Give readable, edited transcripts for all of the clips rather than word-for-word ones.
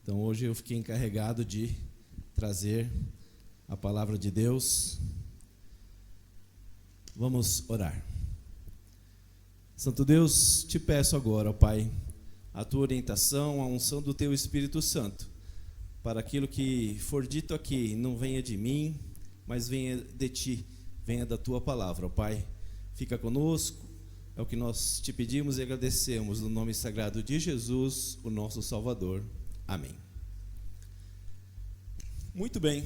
Então hoje eu fiquei encarregado de trazer a palavra de Deus. Vamos orar. Santo Deus, te peço agora, ó Pai, a tua orientação, a unção do teu Espírito Santo, para aquilo que for dito aqui, não venha de mim, mas venha de ti, venha da tua palavra, ó Pai. Fica conosco, é o que nós te pedimos e agradecemos, no nome sagrado de Jesus, o nosso Salvador. Amém. Muito bem.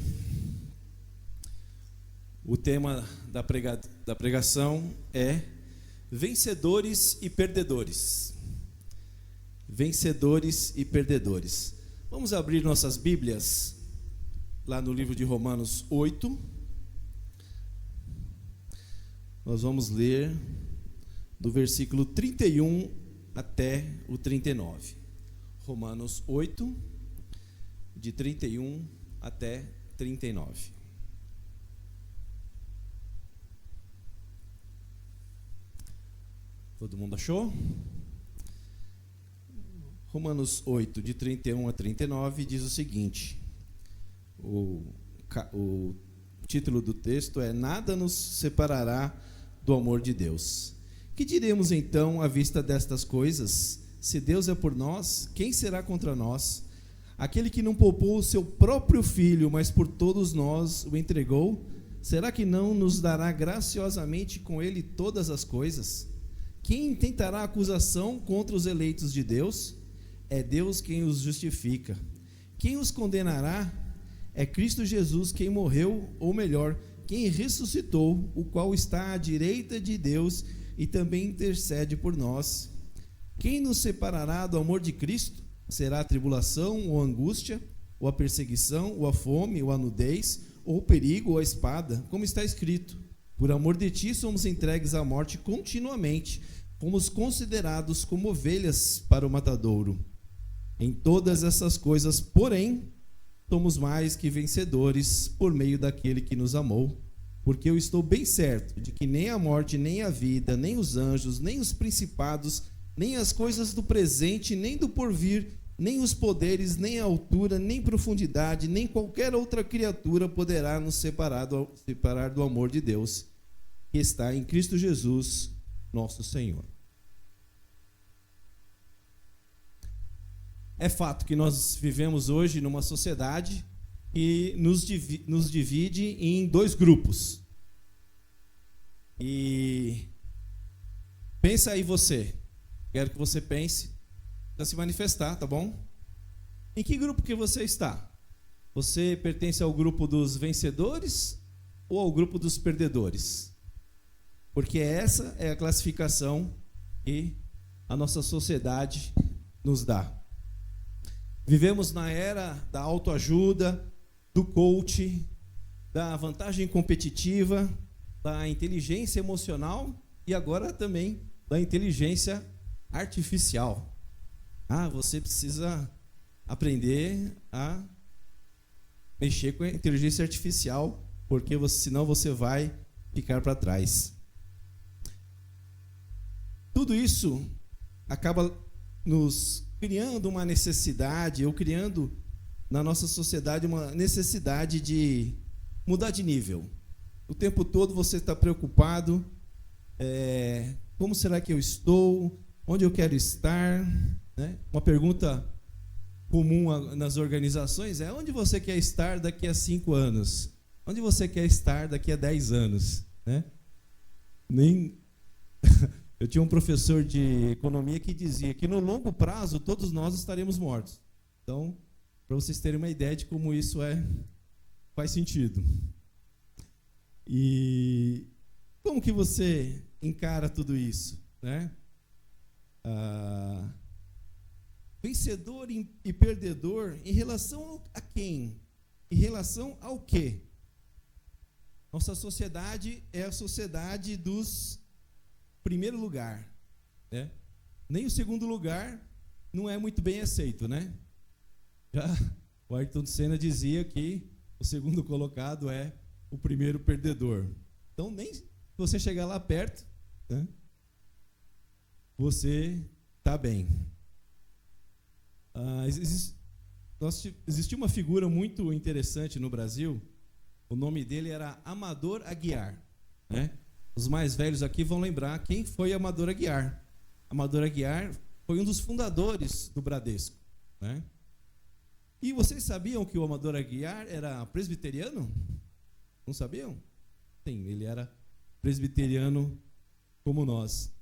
O tema da pregação é vencedores e perdedores. Vencedores e perdedores. Vamos abrir nossas Bíblias lá no livro de Romanos 8. Nós vamos ler do versículo 31 até o 39. Romanos 8, de 31 até 39. Todo mundo achou? Romanos 8, de 31 a 39, diz o seguinte. O título do texto é: Nada nos separará do amor de Deus. Que diremos então à vista destas coisas? Se Deus é por nós, quem será contra nós? Aquele que não poupou o seu próprio filho, mas por todos nós o entregou, será que não nos dará graciosamente com ele todas as coisas? Quem intentará acusação contra os eleitos de Deus? É Deus quem os justifica. Quem os condenará? É Cristo Jesus quem morreu, ou melhor, quem ressuscitou, o qual está à direita de Deus e também intercede por nós. Quem nos separará do amor de Cristo? Será a tribulação, ou a angústia, ou a perseguição, ou a fome, ou a nudez, ou o perigo, ou a espada, como está escrito: por amor de ti somos entregues à morte continuamente, fomos considerados como ovelhas para o matadouro. Em todas essas coisas, porém, somos mais que vencedores por meio daquele que nos amou, porque eu estou bem certo de que nem a morte, nem a vida, nem os anjos, nem os principados, nem as coisas do presente, nem do porvir, nem os poderes, nem a altura, nem profundidade, nem qualquer outra criatura poderá nos separar do amor de Deus, que está em Cristo Jesus, nosso Senhor. É fato que nós vivemos hoje numa sociedade que nos divide em dois grupos. E pensa aí você. Quero que você pense para se manifestar, tá bom? Em que grupo que você está? Você pertence ao grupo dos vencedores ou ao grupo dos perdedores? Porque essa é a classificação que a nossa sociedade nos dá. Vivemos na era da autoajuda, do coach, da vantagem competitiva, da inteligência emocional e agora também da inteligência artificial. Você precisa aprender a mexer com a inteligência artificial, porque senão você vai ficar para trás. Tudo isso acaba nos criando uma necessidade, ou criando na nossa sociedade uma necessidade de mudar de nível. O tempo todo você está preocupado, como será que eu estou? Onde eu quero estar? Né? Uma pergunta comum nas organizações é: onde você quer estar daqui a 5 anos? Onde você quer estar daqui a 10 anos? Né? Eu tinha um professor de economia que dizia que no longo prazo todos nós estaremos mortos. Então, para vocês terem uma ideia de como isso faz sentido. E como que você encara tudo isso, né? Vencedor e perdedor em relação a quem? Em relação ao quê? Nossa sociedade é a sociedade dos primeiro lugar, né? Nem o segundo lugar não é muito bem aceito, né? Já o Ayrton Senna dizia que o segundo colocado é o primeiro perdedor. Então, nem se você chegar lá perto, né, você está bem. existia uma figura muito interessante no Brasil. O nome dele era Amador Aguiar, né? Os mais velhos aqui vão lembrar quem foi Amador Aguiar. Amador Aguiar foi um dos fundadores do Bradesco, né? E vocês sabiam que o Amador Aguiar era presbiteriano? Não sabiam? Sim, ele era presbiteriano como nós.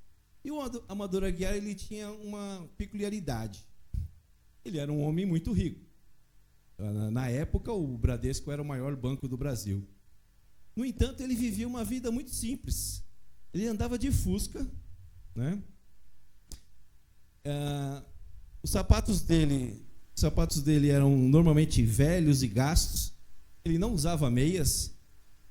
E o Amador Aguiar, ele tinha uma peculiaridade. Ele era um homem muito rico. Na época, o Bradesco era o maior banco do Brasil. No entanto, ele vivia uma vida muito simples. Ele andava de Fusca, né? Os sapatos dele eram normalmente velhos e gastos. Ele não usava meias.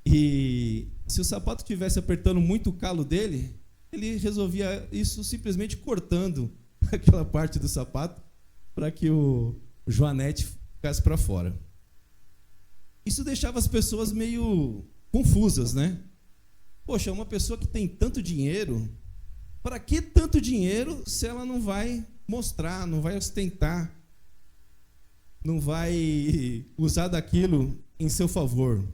E se o sapato estivesse apertando muito o calo dele, ele resolvia isso simplesmente cortando aquela parte do sapato para que o joanete ficasse para fora. Isso deixava as pessoas meio confusas, né? Poxa, uma pessoa que tem tanto dinheiro, para que tanto dinheiro se ela não vai mostrar, não vai ostentar, não vai usar daquilo em seu favor?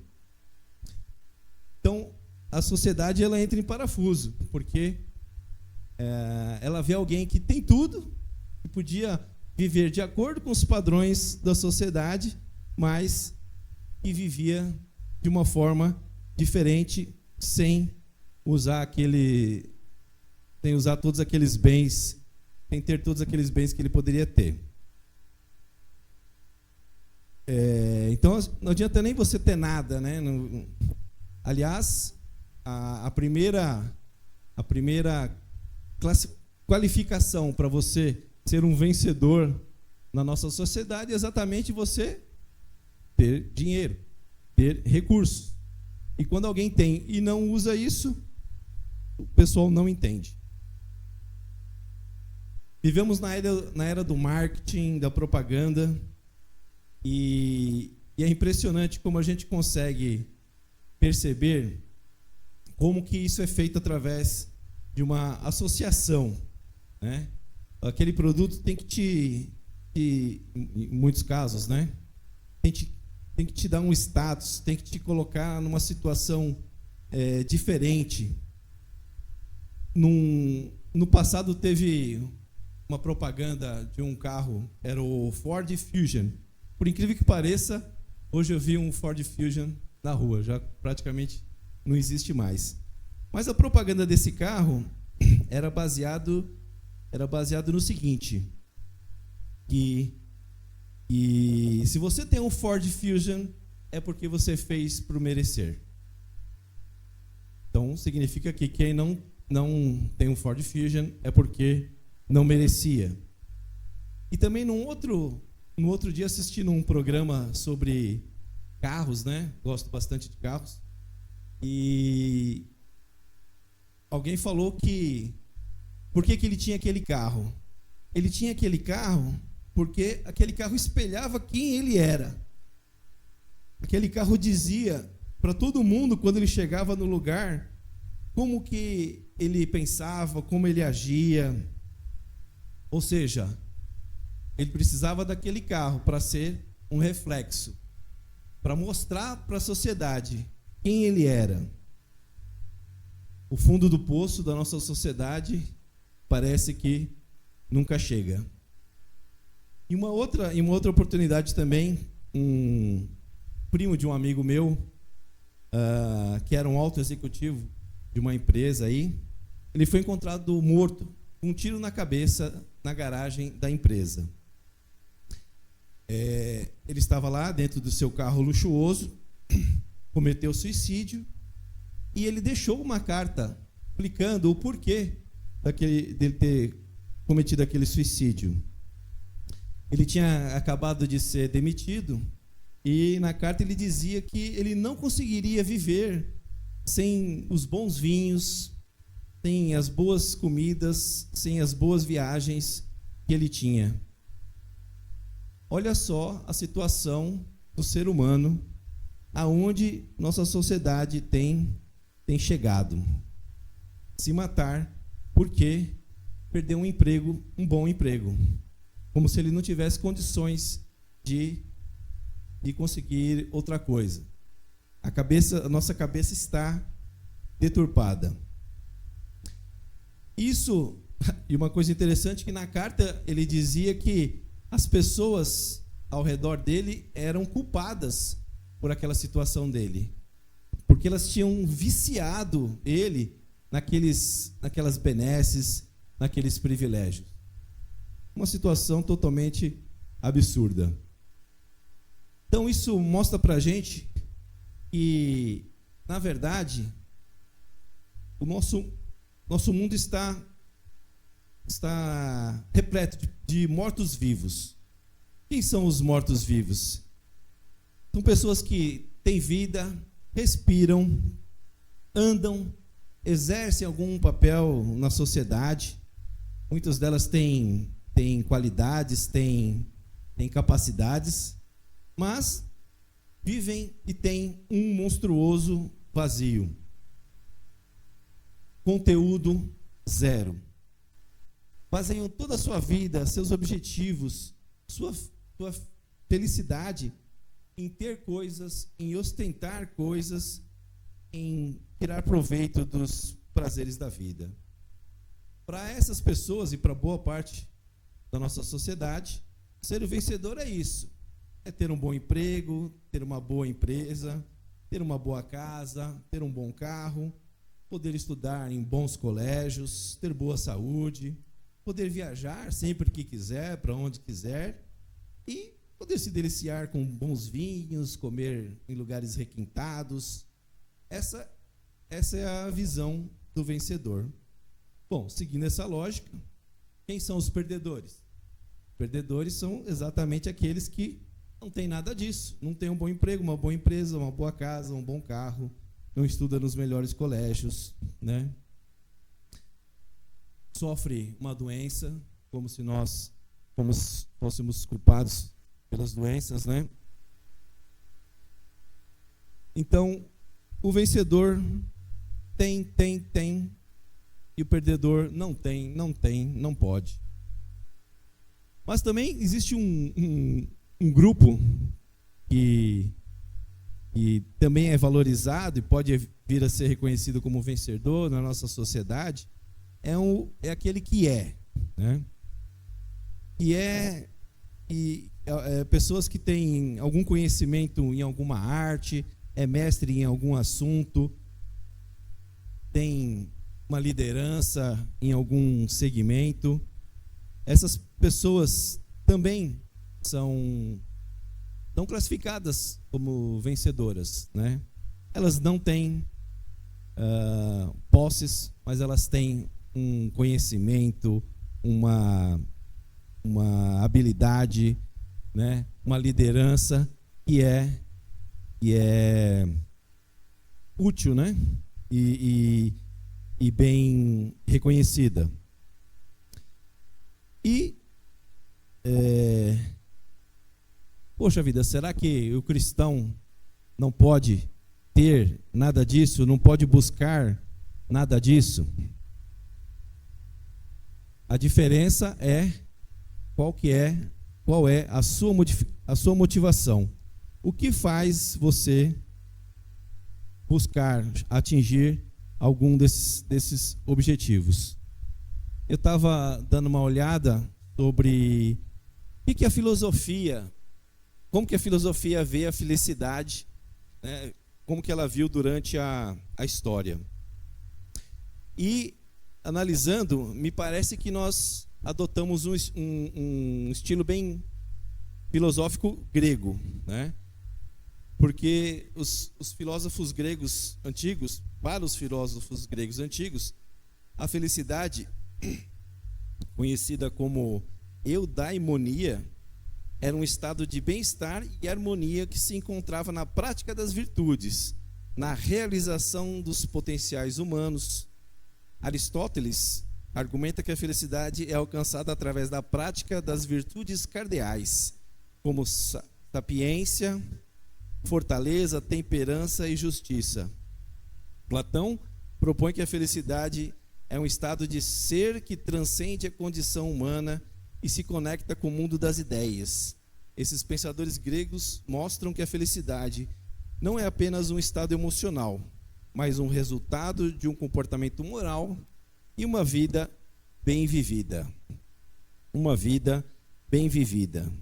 Então, a sociedade ela entra em parafuso, porque ela vê alguém que tem tudo, que podia viver de acordo com os padrões da sociedade, mas que vivia de uma forma diferente, sem usar todos aqueles bens, sem ter todos aqueles bens que ele poderia ter. Então, não adianta nem você ter nada, né? Aliás, a primeira qualificação para você ser um vencedor na nossa sociedade é exatamente você ter dinheiro, ter recursos. E quando alguém tem e não usa isso, o pessoal não entende. Vivemos na era do marketing, da propaganda, e é impressionante como a gente consegue perceber como que isso é feito através de uma associação, né? Aquele produto tem que em muitos casos, né? Tem que te dar um status, tem que te colocar numa situação diferente. No passado teve uma propaganda de um carro, era o Ford Fusion. Por incrível que pareça, hoje eu vi um Ford Fusion na rua, já praticamente não existe mais. Mas a propaganda desse carro era baseado no seguinte, que se você tem um Ford Fusion, é porque você fez por merecer. Então, significa que quem não tem um Ford Fusion é porque não merecia. E também no outro dia, assistindo um programa sobre carros, né? Gosto bastante de carros. E alguém falou que por que ele tinha aquele carro? Ele tinha aquele carro porque aquele carro espelhava quem ele era. Aquele carro dizia para todo mundo, quando ele chegava no lugar, como que ele pensava, como ele agia. Ou seja, ele precisava daquele carro para ser um reflexo, para mostrar para a sociedade quem ele era. O fundo do poço da nossa sociedade parece que nunca chega. E uma outra oportunidade também, um primo de um amigo meu, que era um alto executivo de uma empresa aí, ele foi encontrado morto, com um tiro na cabeça, na garagem da empresa. Ele estava lá dentro do seu carro luxuoso, cometeu suicídio, e ele deixou uma carta explicando o porquê dele ter cometido aquele suicídio. Ele tinha acabado de ser demitido, e na carta ele dizia que ele não conseguiria viver sem os bons vinhos, sem as boas comidas, sem as boas viagens que ele tinha. Olha só a situação do ser humano, aonde nossa sociedade tem chegado. Se matar porque perdeu um emprego, um bom emprego. Como se ele não tivesse condições de conseguir outra coisa. A nossa cabeça está deturpada. Isso, e uma coisa interessante, que na carta ele dizia que as pessoas ao redor dele eram culpadas por aquela situação dele, porque elas tinham viciado ele naquelas benesses, naqueles privilégios. Uma situação totalmente absurda. Então isso mostra para a gente que, na verdade, o nosso mundo está repleto de mortos-vivos. Quem são os mortos-vivos? São pessoas que têm vida, respiram, andam, exercem algum papel na sociedade. Muitas delas têm qualidades, têm capacidades, mas vivem e têm um monstruoso vazio. Conteúdo zero. Baseiam toda a sua vida, seus objetivos, sua felicidade em ter coisas, em ostentar coisas, em tirar proveito dos prazeres da vida. Para essas pessoas e para boa parte da nossa sociedade, ser o vencedor é isso. É ter um bom emprego, ter uma boa empresa, ter uma boa casa, ter um bom carro, poder estudar em bons colégios, ter boa saúde, poder viajar sempre que quiser, para onde quiser, e poder se deliciar com bons vinhos, comer em lugares requintados. Essa é a visão do vencedor. Bom, seguindo essa lógica, quem são os perdedores? Os perdedores são exatamente aqueles que não têm nada disso, não têm um bom emprego, uma boa empresa, uma boa casa, um bom carro, não estuda nos melhores colégios, né? Sofre uma doença, como se nós fôssemos culpados pelas doenças, né? Então, o vencedor tem, e o perdedor não tem, não pode. Mas também existe um grupo que também é valorizado e pode vir a ser reconhecido como vencedor na nossa sociedade, é aquele que é, né? Pessoas que têm algum conhecimento em alguma arte, é mestre em algum assunto, tem uma liderança em algum segmento. Essas pessoas também são classificadas como vencedoras, né? Elas não têm posses, mas elas têm um conhecimento, uma habilidade, né? Uma liderança que é útil, né? E bem reconhecida. E poxa vida, será que o cristão não pode ter nada disso, não pode buscar nada disso? A diferença é qual é a sua motivação. O que faz você buscar atingir algum desses objetivos? Eu estava dando uma olhada sobre o que a filosofia, como que a filosofia vê a felicidade, né? Como que ela viu durante a história. E, analisando, me parece que nós adotamos um estilo bem filosófico grego, né? Porque os filósofos gregos antigos, para os filósofos gregos antigos, a felicidade, conhecida como eudaimonia, era um estado de bem-estar e harmonia que se encontrava na prática das virtudes, na realização dos potenciais humanos. Aristóteles argumenta que a felicidade é alcançada através da prática das virtudes cardeais, como sapiência, fortaleza, temperança e justiça. Platão propõe que a felicidade é um estado de ser que transcende a condição humana e se conecta com o mundo das ideias. esses pensadores gregos mostram que a felicidade não é apenas um estado emocional, mas um resultado de um comportamento moral e uma vida bem vivida. Uma vida bem vivida.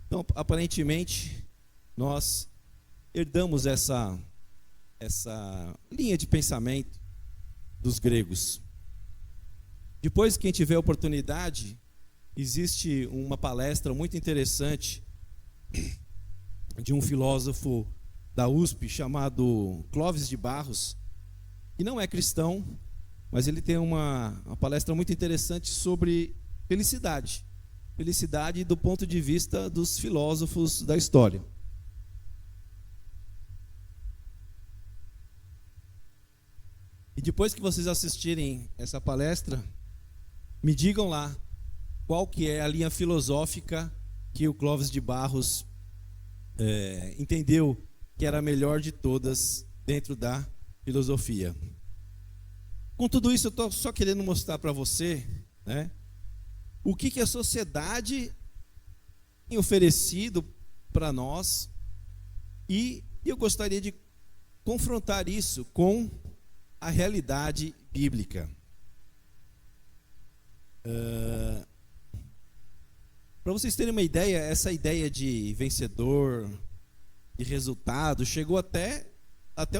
Então, aparentemente, nós herdamos essa linha de pensamento dos gregos. Depois, quem tiver oportunidade, existe uma palestra muito interessante de um filósofo da USP chamado Clóvis de Barros, que não é cristão, mas ele tem uma palestra muito interessante sobre felicidade. Felicidade do ponto de vista dos filósofos da história. E depois que vocês assistirem essa palestra, me digam lá qual que é a linha filosófica que o Clóvis de Barros entendeu que era a melhor de todas dentro da filosofia. Com tudo isso, eu estou só querendo mostrar para você, né, o que a sociedade tem oferecido para nós, e eu gostaria de confrontar isso com a realidade bíblica. Para vocês terem uma ideia, essa ideia de vencedor, de resultado, chegou até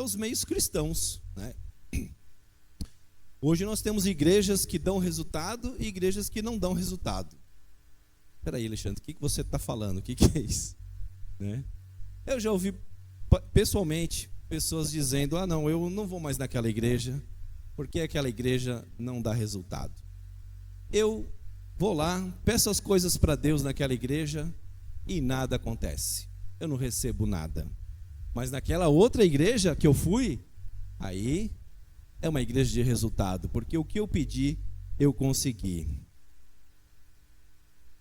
os meios cristãos, né? Hoje nós temos igrejas que dão resultado e igrejas que não dão resultado. Espera aí, Alexandre, o que você está falando? O que é isso? Né? Eu já ouvi pessoalmente pessoas dizendo: ah, não, eu não vou mais naquela igreja, porque aquela igreja não dá resultado. Eu vou lá, peço as coisas para Deus naquela igreja e nada acontece. Eu não recebo nada. Mas naquela outra igreja que eu fui, aí é uma igreja de resultado, porque o que eu pedi, eu consegui.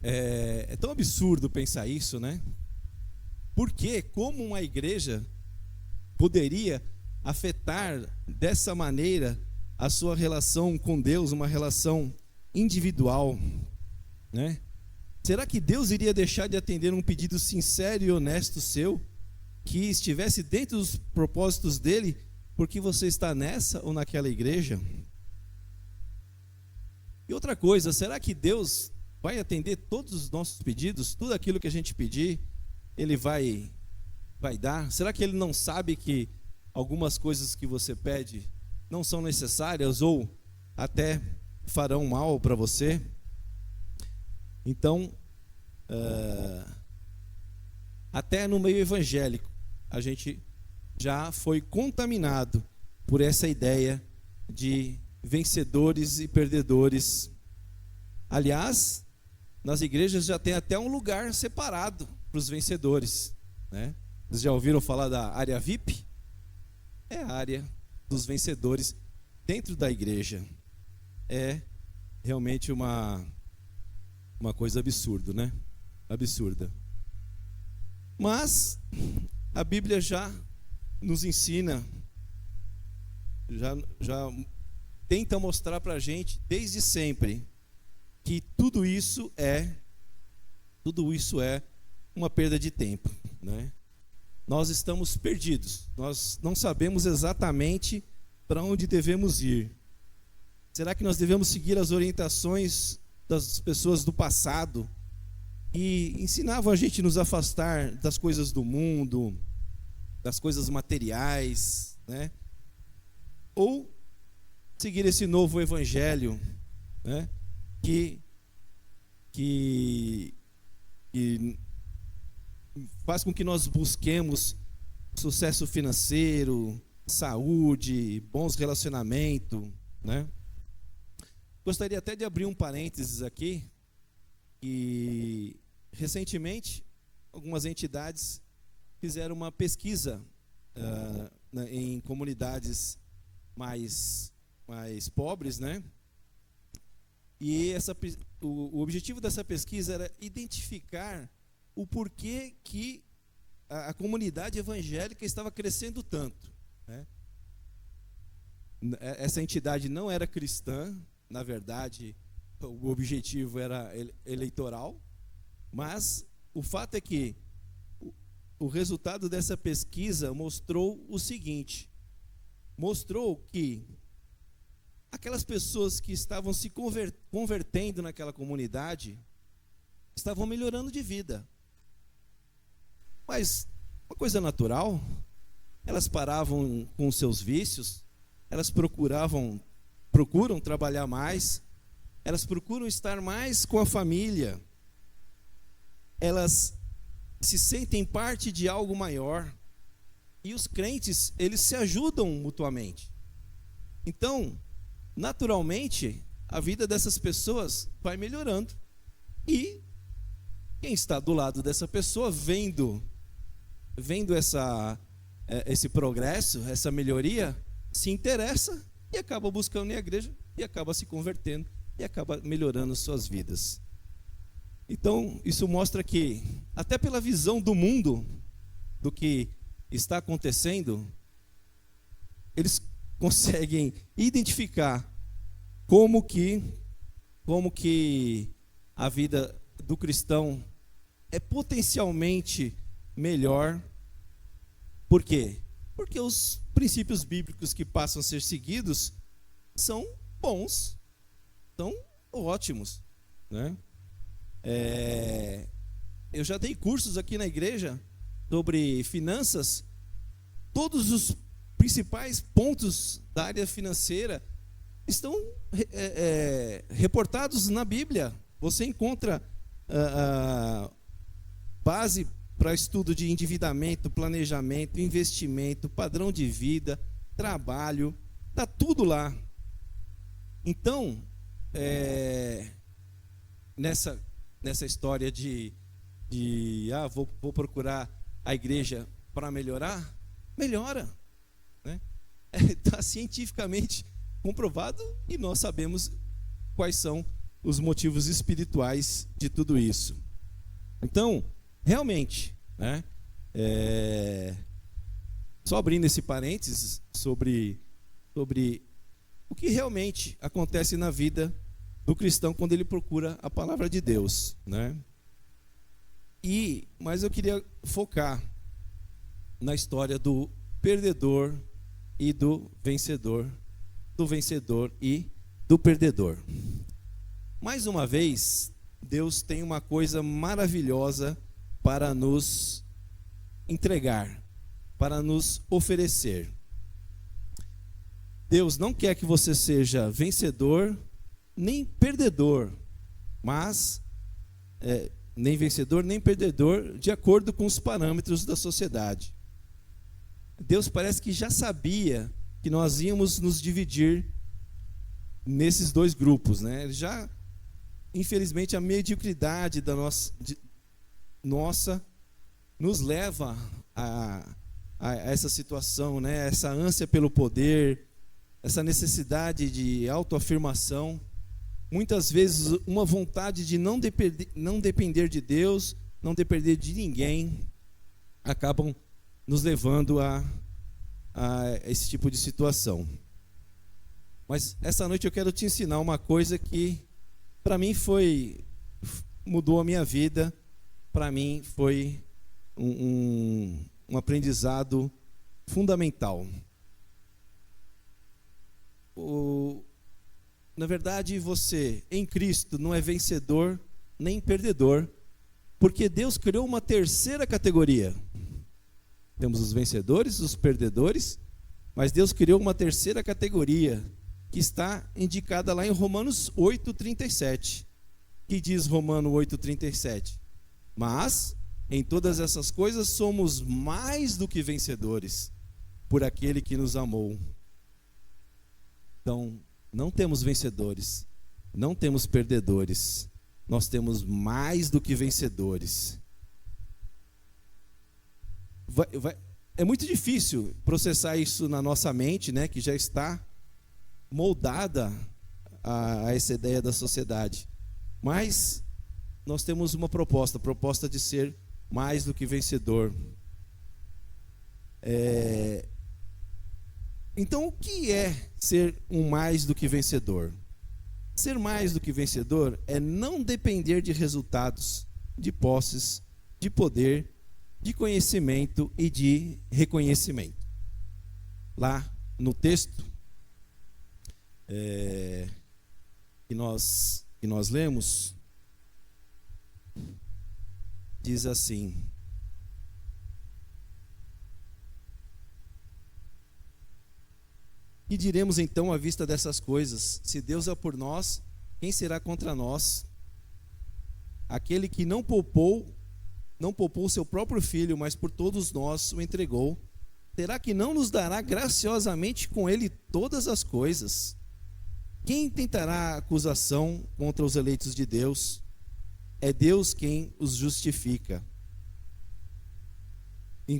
É tão absurdo pensar isso, né? Porque como uma igreja poderia afetar dessa maneira a sua relação com Deus, uma relação individual, né? Será que Deus iria deixar de atender um pedido sincero e honesto seu, que estivesse dentro dos propósitos dele, porque você está nessa ou naquela igreja? E outra coisa, será que Deus vai atender todos os nossos pedidos? Tudo aquilo que a gente pedir, Ele vai dar? Será que Ele não sabe que algumas coisas que você pede não são necessárias ou até farão mal para você? Então, até no meio evangélico, a gente já foi contaminado por essa ideia de vencedores e perdedores. Aliás, nas igrejas já tem até um lugar separado para os vencedores, né? Vocês já ouviram falar da área VIP? É a área dos vencedores dentro da igreja. É realmente uma coisa absurda, né? Absurda. Mas a Bíblia já nos ensina, já tenta mostrar para a gente desde sempre que tudo isso é uma perda de tempo, né? Nós estamos perdidos, nós não sabemos exatamente para onde devemos ir. Será que nós devemos seguir as orientações das pessoas do passado que ensinavam a gente a nos afastar das coisas do mundo, das coisas materiais, né? Ou seguir esse novo evangelho, né? que faz com que nós busquemos sucesso financeiro, saúde, bons relacionamentos, né? Gostaria até de abrir um parênteses aqui, que recentemente algumas entidades fizeram uma pesquisa em comunidades mais pobres, né? E o objetivo dessa pesquisa era identificar o porquê que a comunidade evangélica estava crescendo tanto, né? Essa entidade não era cristã, na verdade, o objetivo era eleitoral, mas o fato é que o resultado dessa pesquisa mostrou o seguinte: mostrou que aquelas pessoas que estavam se convertendo naquela comunidade estavam melhorando de vida. Mas uma coisa natural, elas paravam com os seus vícios, elas procuram trabalhar mais, elas procuram estar mais com a família, elas se sentem parte de algo maior. E os crentes, eles se ajudam mutuamente. Então, naturalmente, a vida dessas pessoas vai melhorando. E quem está do lado dessa pessoa, vendo esse progresso, essa melhoria, se interessa e acaba buscando na igreja e acaba se convertendo e acaba melhorando suas vidas. Então, isso mostra que, até pela visão do mundo, do que está acontecendo, eles conseguem identificar como que a vida do cristão é potencialmente melhor. Por quê? Porque os princípios bíblicos que passam a ser seguidos são bons, são ótimos, né? Eu já dei cursos aqui na igreja sobre finanças. Todos os principais pontos da área financeira estão reportados na Bíblia. Você encontra base para estudo de endividamento, planejamento, investimento, padrão de vida, trabalho, está tudo lá. Então, nessa história de vou procurar a igreja para melhorar, melhora, né? Está cientificamente comprovado e nós sabemos quais são os motivos espirituais de tudo isso. Então, realmente, né? Só abrindo esse parênteses sobre o que realmente acontece na vida do cristão quando ele procura a palavra de Deus, né? Mas eu queria focar na história do perdedor e do vencedor e do perdedor. Mais uma vez, Deus tem uma coisa maravilhosa para nos entregar, para nos oferecer. Deus não quer que você seja vencedor nem perdedor, mas nem vencedor nem perdedor de acordo com os parâmetros da sociedade. Deus parece que já sabia que nós íamos nos dividir nesses dois grupos, né? Já, infelizmente, a mediocridade da nossa nos leva a essa situação, né? Essa ânsia pelo poder, essa necessidade de autoafirmação, muitas vezes uma vontade de não depender de Deus, não depender de ninguém, acabam nos levando a esse tipo de situação. Mas essa noite eu quero te ensinar uma coisa que para mim mudou a minha vida, para mim foi um aprendizado fundamental. Na verdade, você em Cristo não é vencedor nem perdedor, porque Deus criou uma terceira categoria. Temos os vencedores, os perdedores, mas Deus criou uma terceira categoria, que está indicada lá em Romanos 8,37, que diz Romano 8,37: mas em todas essas coisas somos mais do que vencedores, por aquele que nos amou. Então, não temos vencedores, não temos perdedores, nós temos mais do que vencedores. É muito difícil processar isso na nossa mente, né, que já está moldada a essa ideia da sociedade. Mas nós temos uma proposta de ser mais do que vencedor. Então, o que é ser um mais do que vencedor? Ser mais do que vencedor é não depender de resultados, de posses, de poder, de conhecimento e de reconhecimento. Lá no texto que nós lemos, diz assim: que diremos então à vista dessas coisas? Se Deus é por nós, quem será contra nós? Aquele que não poupou o seu próprio filho, mas por todos nós o entregou, será que não nos dará graciosamente com ele todas as coisas? Quem tentará acusação contra os eleitos de Deus? É Deus quem os justifica.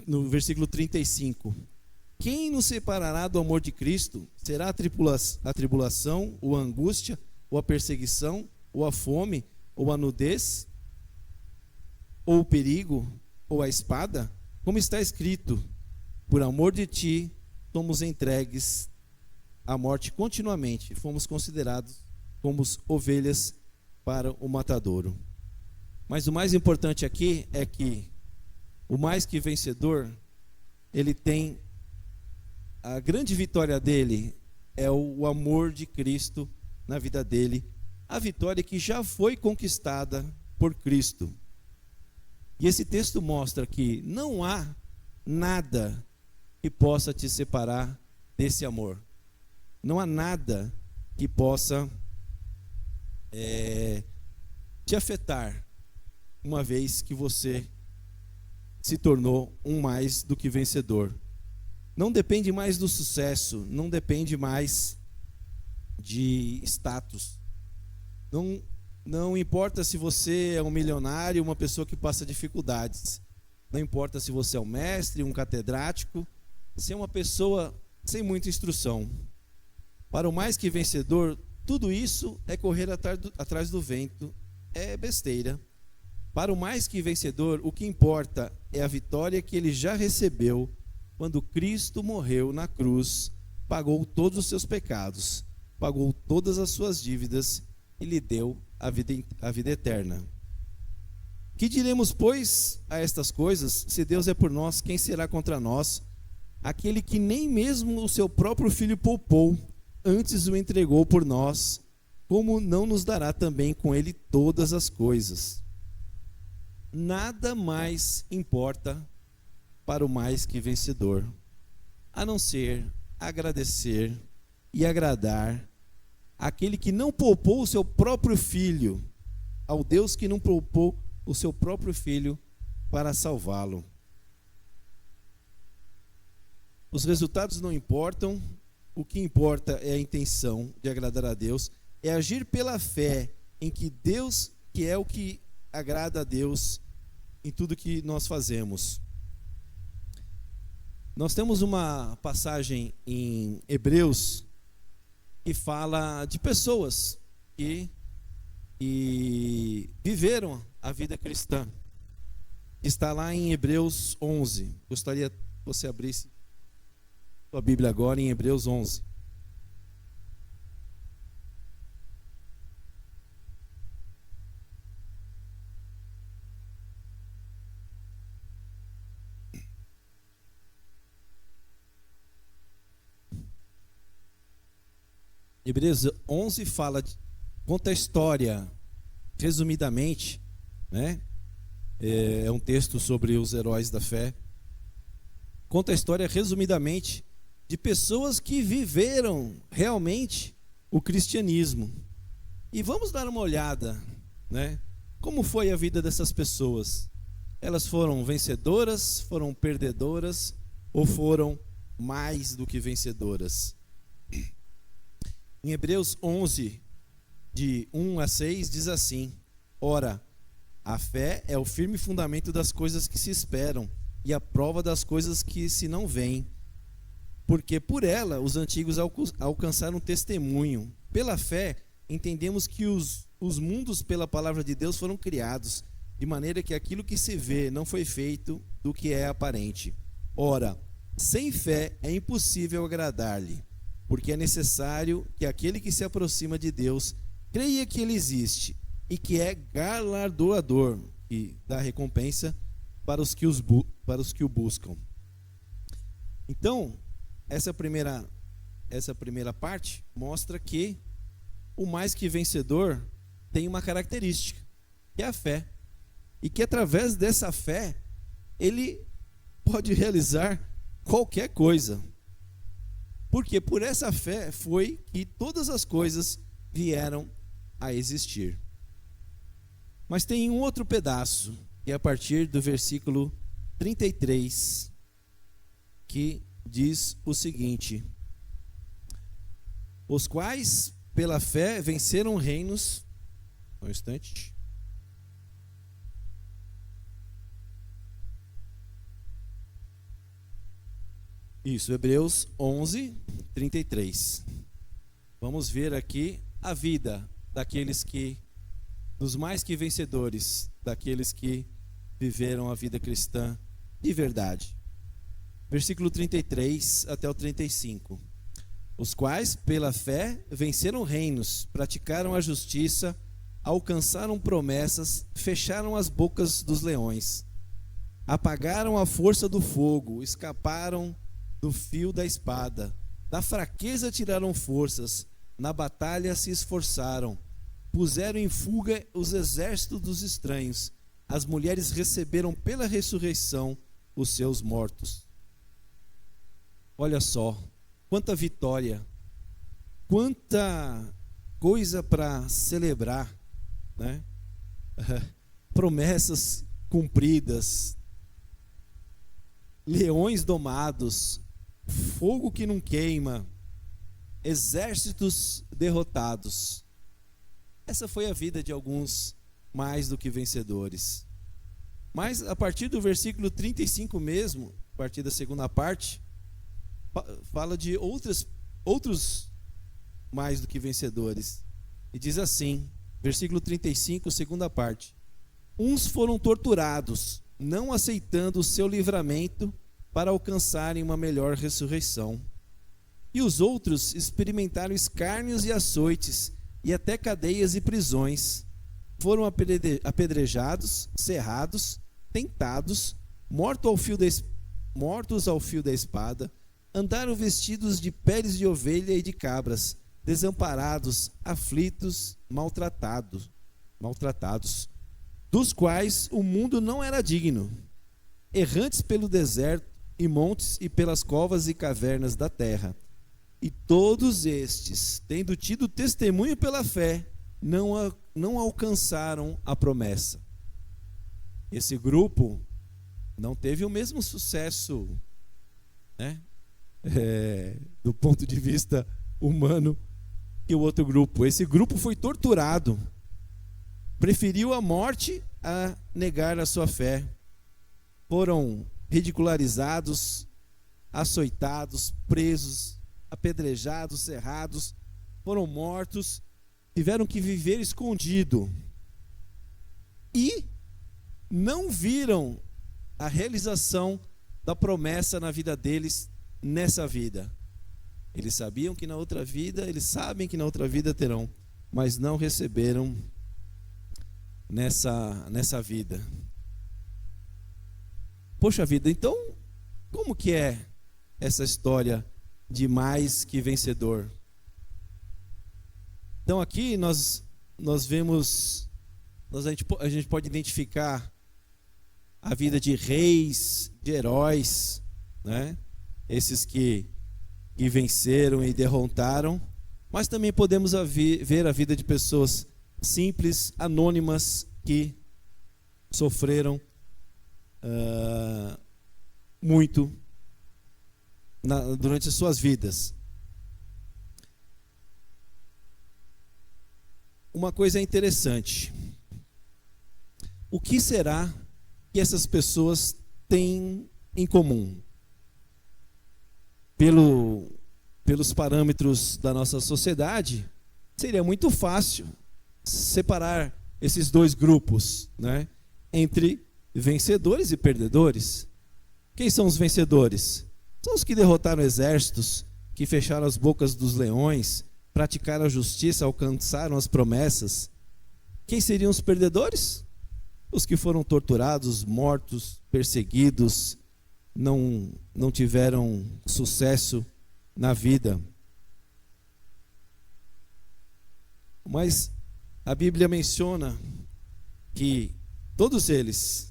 No versículo 35. Quem nos separará do amor de Cristo? Será a tribulação, ou a angústia, ou a perseguição, ou a fome, ou a nudez, ou o perigo, ou a espada? Como está escrito: por amor de ti, somos entregues à morte continuamente, fomos considerados como ovelhas para o matadouro. Mas o mais importante aqui é que o mais que vencedor, ele tem a grande vitória dele, é o amor de Cristo na vida dele, a vitória que já foi conquistada por Cristo. E esse texto mostra que não há nada que possa te separar desse amor. Não há nada que possa te afetar, uma vez que você se tornou um mais do que vencedor. Não depende mais do sucesso, não depende mais de status. Não importa se você é um milionário, uma pessoa que passa dificuldades. Não importa se você é um mestre, um catedrático, se é uma pessoa sem muita instrução. Para o mais que vencedor, tudo isso é correr atrás do vento, é besteira. Para o mais que vencedor, o que importa é a vitória que ele já recebeu quando Cristo morreu na cruz, pagou todos os seus pecados, pagou todas as suas dívidas e lhe deu a vida eterna. Que diremos, pois, a estas coisas? Se Deus é por nós, quem será contra nós? Aquele que nem mesmo o seu próprio filho poupou, antes o entregou por nós, como não nos dará também com ele todas as coisas? Nada mais importa para o mais que vencedor, a não ser agradecer e agradar aquele que não poupou o seu próprio filho, ao Deus que não poupou o seu próprio filho para salvá-lo. Os resultados não importam, o que importa é a intenção de agradar a Deus, é agir pela fé em que Deus, que é o que agrada a Deus em tudo que nós fazemos. Nós temos uma passagem em Hebreus que fala de pessoas que viveram a vida cristã. Está lá em Hebreus 11. Gostaria que você abrisse sua Bíblia agora em Hebreus 11. Hebreus 11 conta a história, resumidamente, né? É um texto sobre os heróis da fé. Conta a história, resumidamente, de pessoas que viveram realmente o cristianismo. E vamos dar uma olhada, né? Como foi a vida dessas pessoas? Elas foram vencedoras, foram perdedoras ou foram mais do que vencedoras? Em Hebreus 11, de 1 a 6, diz assim: ora, a fé é o firme fundamento das coisas que se esperam e a prova das coisas que se não veem. Porque por ela os antigos alcançaram testemunho. Pela fé, entendemos que os mundos pela palavra de Deus foram criados, de maneira que aquilo que se vê não foi feito do que é aparente. Ora, sem fé é impossível agradar-lhe, porque é necessário que aquele que se aproxima de Deus creia que ele existe e que é galardoador e dá recompensa para os que o buscam. Então, essa primeira parte mostra que o mais que vencedor tem uma característica, que é a fé. E que através dessa fé, ele pode realizar qualquer coisa. Porque por essa fé foi que todas as coisas vieram a existir. Mas tem um outro pedaço, que é a partir do versículo 33, que diz o seguinte: os quais pela fé venceram reinos. Um instante. Isso, Hebreus 11, 33. Vamos ver aqui a vida daqueles dos mais que vencedores, daqueles que viveram a vida cristã de verdade. Versículo 33 até o 35. Os quais, pela fé, venceram reinos, praticaram a justiça, alcançaram promessas, fecharam as bocas dos leões, apagaram a força do fogo, escaparam do fio da espada, da fraqueza tiraram forças, na batalha se esforçaram, puseram em fuga os exércitos dos estranhos, as mulheres receberam pela ressurreição os seus mortos. Olha só, quanta vitória, quanta coisa para celebrar, né? Promessas cumpridas, leões domados, fogo que não queima, exércitos derrotados. Essa foi a vida de alguns mais do que vencedores. Mas a partir do versículo 35 mesmo, a partir da segunda parte, fala de outros mais do que vencedores. E diz assim, versículo 35, segunda parte: uns foram torturados, não aceitando o seu livramento para alcançarem uma melhor ressurreição. E os outros experimentaram escárnios e açoites, e até cadeias e prisões. Foram apedrejados, cerrados, tentados, mortos ao fio da espada, andaram vestidos de peles de ovelha e de cabras, desamparados, aflitos, maltratados, dos quais o mundo não era digno, errantes pelo deserto e montes e pelas covas e cavernas da terra. E todos estes, tendo tido testemunho pela fé, não alcançaram a promessa. Esse grupo não teve o mesmo sucesso, né? Do ponto de vista humano, que o outro grupo. Esse grupo foi torturado, preferiu a morte a negar a sua fé. Foram ridicularizados, açoitados, presos, apedrejados, cerrados, foram mortos, tiveram que viver escondido e não viram a realização da promessa na vida deles nessa vida. Eles sabiam que na outra vida, eles sabem que na outra vida terão, mas não receberam nessa vida. Poxa vida, então como que é essa história de mais que vencedor? Então aqui nós vemos, a gente pode identificar a vida de reis, de heróis, né? Esses que venceram e derrotaram, mas também podemos ver a vida de pessoas simples, anônimas, que sofreram muito durante as suas vidas. Uma coisa interessante: o que será que essas pessoas têm em comum? Pelos parâmetros da nossa sociedade, seria muito fácil separar esses dois grupos, né, entre vencedores e perdedores. Quem são os vencedores? São os que derrotaram exércitos, que fecharam as bocas dos leões, praticaram a justiça, alcançaram as promessas. Quem seriam os perdedores? os que foram torturados, mortos, perseguidos, não tiveram sucesso na vida. Mas a Bíblia menciona que todos eles,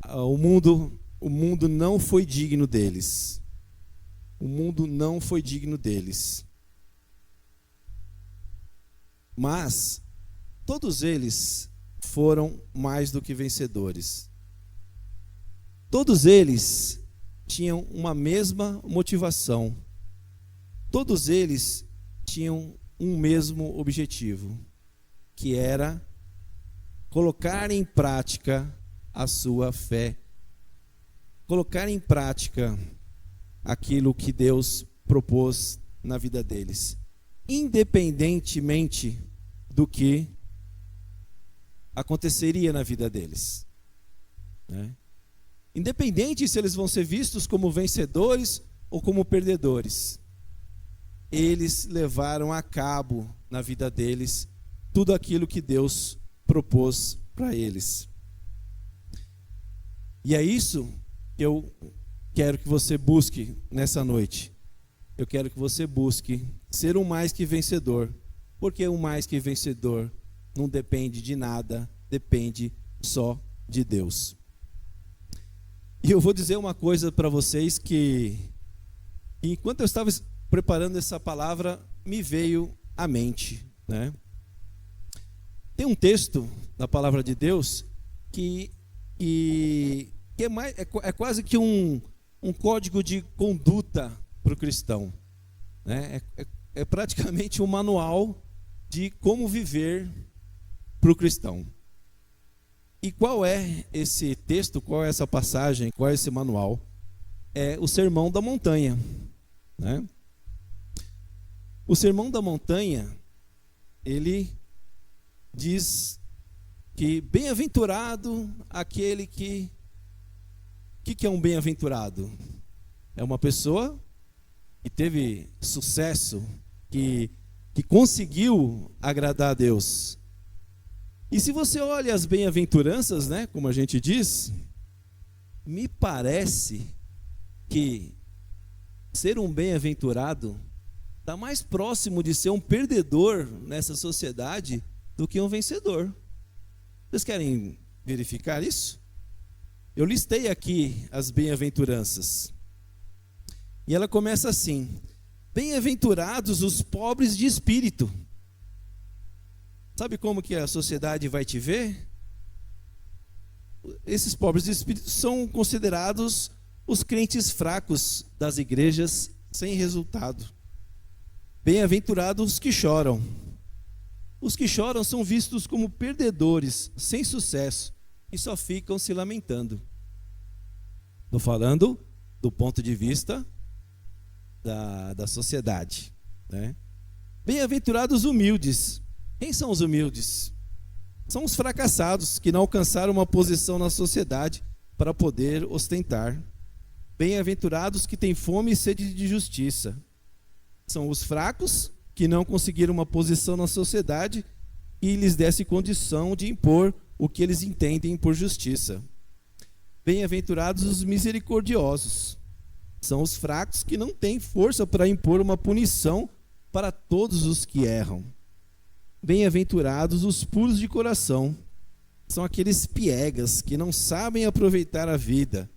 o mundo não foi digno deles. O mundo não foi digno deles. Mas todos eles foram mais do que vencedores. Todos eles tinham uma mesma motivação. Todos eles tinham um mesmo objetivo, que era colocar em prática a sua fé. Colocar em prática aquilo que Deus propôs na vida deles, independentemente do que aconteceria na vida deles, né? Independente se eles vão ser vistos como vencedores ou como perdedores, eles levaram a cabo na vida deles tudo aquilo que Deus propôs para eles. E é isso que eu quero que você busque nessa noite. Eu quero que você busque ser um mais que vencedor, porque um mais que vencedor não depende de nada, depende só de Deus. E eu vou dizer uma coisa para vocês que, enquanto eu estava preparando essa palavra, me veio à mente, né? Tem um texto da palavra de Deus que é quase que um código de conduta para o cristão, né? É praticamente um manual de como viver para o cristão. E qual é esse texto, qual é essa passagem, qual é esse manual? É o Sermão da Montanha, né? O Sermão da Montanha, ele diz que bem-aventurado aquele que é um bem-aventurado? É uma pessoa que teve sucesso, que conseguiu agradar a Deus. E se você olha as bem-aventuranças, né, como a gente diz, me parece que ser um bem-aventurado está mais próximo de ser um perdedor nessa sociedade do que um vencedor. Vocês querem verificar isso? Eu listei aqui as bem-aventuranças. E ela começa assim: bem-aventurados os pobres de espírito. Sabe como que a sociedade vai te ver? Esses pobres de espírito são considerados os crentes fracos das igrejas sem resultado. Bem-aventurados os que choram. Os que choram são vistos como perdedores, sem sucesso, e só ficam se lamentando. Estou falando do ponto de vista da sociedade, né? Bem-aventurados humildes. Quem são os humildes? São os fracassados que não alcançaram uma posição na sociedade para poder ostentar. Bem-aventurados que têm fome e sede de justiça. São os fracos que não conseguiram uma posição na sociedade e lhes desse condição de impor o que eles entendem por justiça. Bem-aventurados os misericordiosos. São os fracos que não têm força para impor uma punição para todos os que erram. Bem-aventurados os puros de coração. São aqueles piegas que não sabem aproveitar a vida.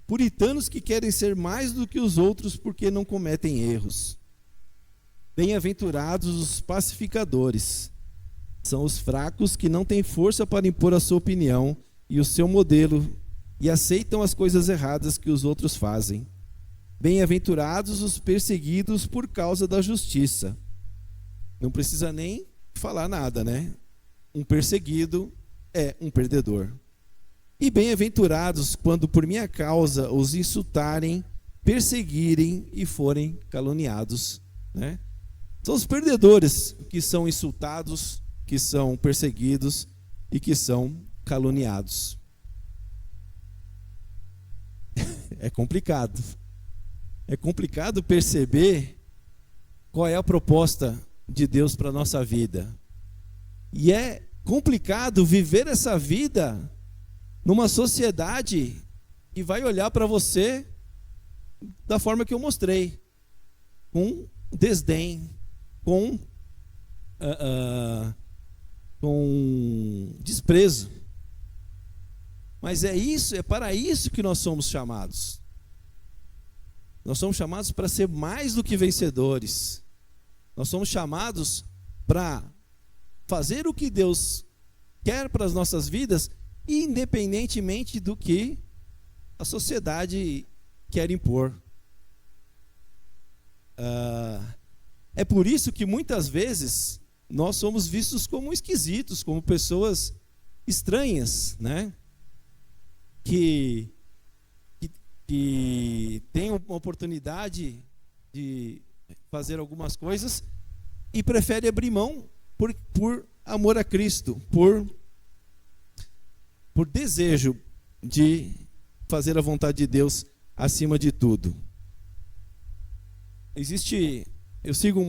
Puritanos que querem ser mais do que os outros porque não cometem erros. Bem-aventurados os pacificadores. São os fracos que não têm força para impor a sua opinião e o seu modelo e aceitam as coisas erradas que os outros fazem. Bem-aventurados os perseguidos por causa da justiça. Não precisa nem falar nada, né? Um perseguido é um perdedor. E bem-aventurados quando por minha causa os insultarem, perseguirem e forem caluniados, né? São os perdedores que são insultados, que são perseguidos e que são caluniados. É complicado. É complicado perceber qual é a proposta de Deus para a nossa vida. E é complicado viver essa vida numa sociedade que vai olhar para você da forma que eu mostrei, com desdém, com desprezo. Mas é para isso que nós somos chamados. Nós somos chamados para ser mais do que vencedores. Nós somos chamados para fazer o que Deus quer para as nossas vidas, independentemente do que a sociedade quer impor. É por isso que muitas vezes nós somos vistos como esquisitos, como pessoas estranhas, né? Que têm uma oportunidade de fazer algumas coisas e prefere abrir mão por amor a Cristo, por desejo de fazer a vontade de Deus acima de tudo. Eu sigo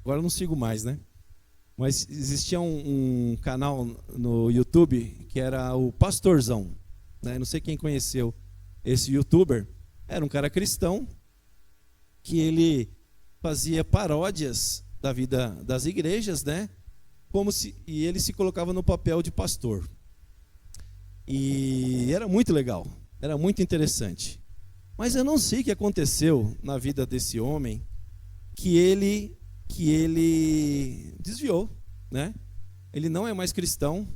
agora eu não sigo mais, né? Mas existia um canal no YouTube que era o Pastorzão, né? Não sei quem conheceu esse youtuber. Era um cara cristão que ele fazia paródias da vida das igrejas, né? E ele se colocava no papel de pastor. E era muito legal, era muito interessante. Mas eu não sei o que aconteceu na vida desse homem que ele desviou, né? Ele não é mais cristão.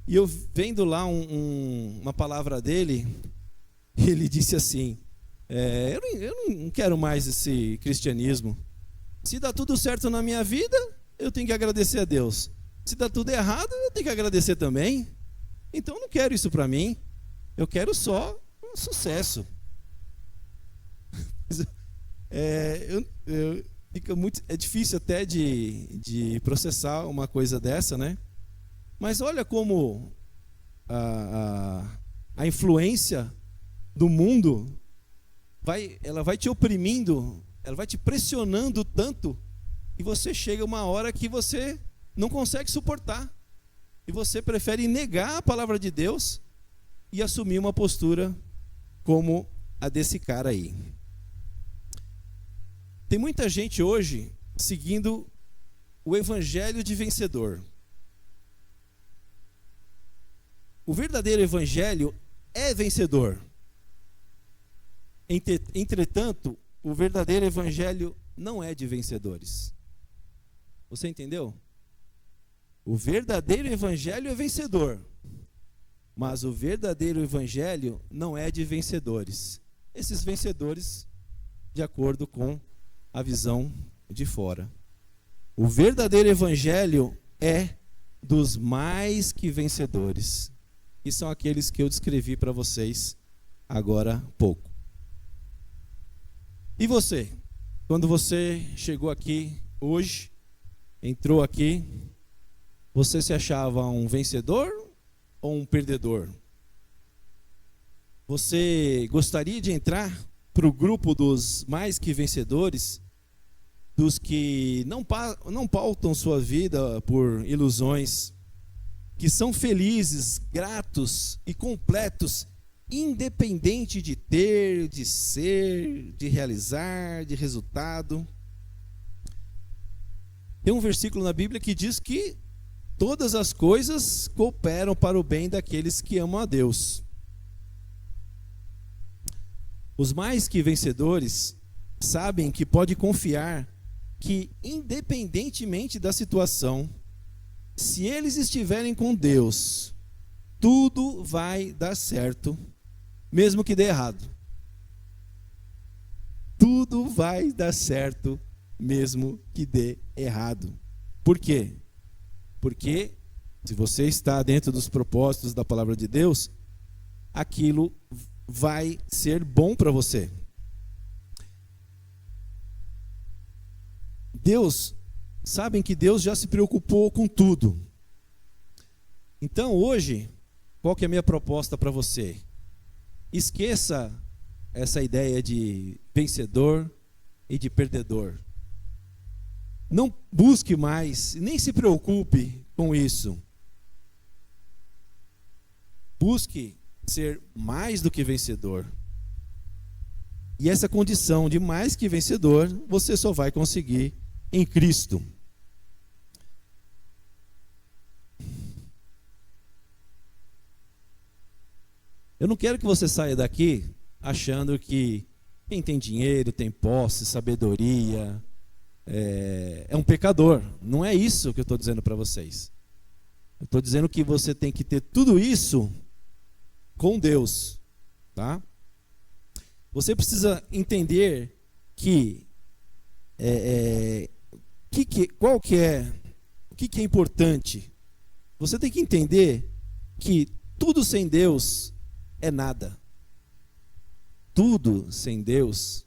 E eu vendo lá uma palavra dele, ele disse assim: eu não quero mais esse cristianismo. Se dá tudo certo na minha vida, eu tenho que agradecer a Deus. Se dá tudo errado, eu tenho que agradecer também. Então eu não quero isso para mim. Eu quero só um sucesso. É difícil até de processar uma coisa dessa, né? Mas olha como a influência do mundo ela vai te oprimindo, ela vai te pressionando tanto, e você chega uma hora que você não consegue suportar. E você prefere negar a palavra de Deus e assumir uma postura como a desse cara aí. Tem muita gente hoje seguindo o evangelho de vencedor. O verdadeiro evangelho é vencedor. Entretanto, o verdadeiro evangelho não é de vencedores. Você entendeu? O verdadeiro evangelho é vencedor, mas o verdadeiro evangelho não é de vencedores. Esses vencedores, de acordo com a visão de fora. O verdadeiro evangelho é dos mais que vencedores, que são aqueles que eu descrevi para vocês agora há pouco. E você? Quando você chegou aqui hoje, entrou aqui, você se achava um vencedor ou um perdedor? Você gostaria de entrar para o grupo dos mais que vencedores, dos que não pautam sua vida por ilusões, que são felizes, gratos e completos, independente de ter, de ser, de realizar, de resultado? Tem um versículo na Bíblia que diz que todas as coisas cooperam para o bem daqueles que amam a Deus. Os mais que vencedores sabem que pode confiar que, independentemente da situação, se eles estiverem com Deus, tudo vai dar certo, mesmo que dê errado. Tudo vai dar certo, mesmo que dê errado. Por quê? Porque se você está dentro dos propósitos da palavra de Deus, aquilo vai ser bom para você. Sabem que Deus já se preocupou com tudo. Então hoje, qual que é a minha proposta para você? Esqueça essa ideia de vencedor e de perdedor. Não busque mais, nem se preocupe com isso. Busque ser mais do que vencedor. E essa condição de mais que vencedor, você só vai conseguir em Cristo. Eu não quero que você saia daqui achando que quem tem dinheiro, tem posse, sabedoria, é um pecador. Não é isso que eu estou dizendo para vocês. Eu estou dizendo que você tem que ter tudo isso com Deus, tá? Você precisa entender que o que é importante. Você tem que entender que tudo sem Deus é nada. Tudo sem Deus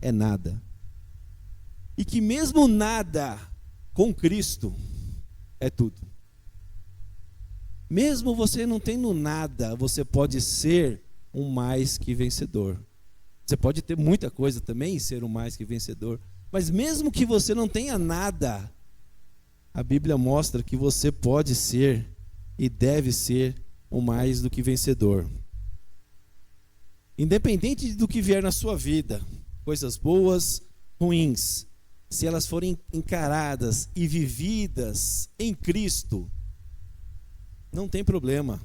é nada. E que mesmo nada com Cristo é tudo. Mesmo você não tendo nada, você pode ser um mais que vencedor. Você pode ter muita coisa também e ser um mais que vencedor. Mas mesmo que você não tenha nada, a Bíblia mostra que você pode ser e deve ser um mais do que vencedor. Independente do que vier na sua vida, coisas boas, ruins, se elas forem encaradas e vividas em Cristo, não tem problema,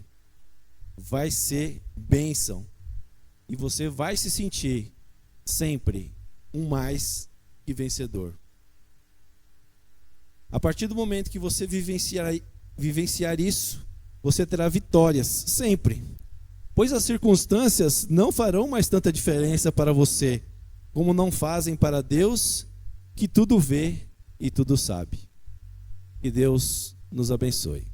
vai ser bênção, e você vai se sentir sempre um mais que vencedor. A partir do momento que você vivenciar isso, você terá vitórias, sempre, pois as circunstâncias não farão mais tanta diferença para você, como não fazem para Deus, que tudo vê e tudo sabe. Que Deus nos abençoe.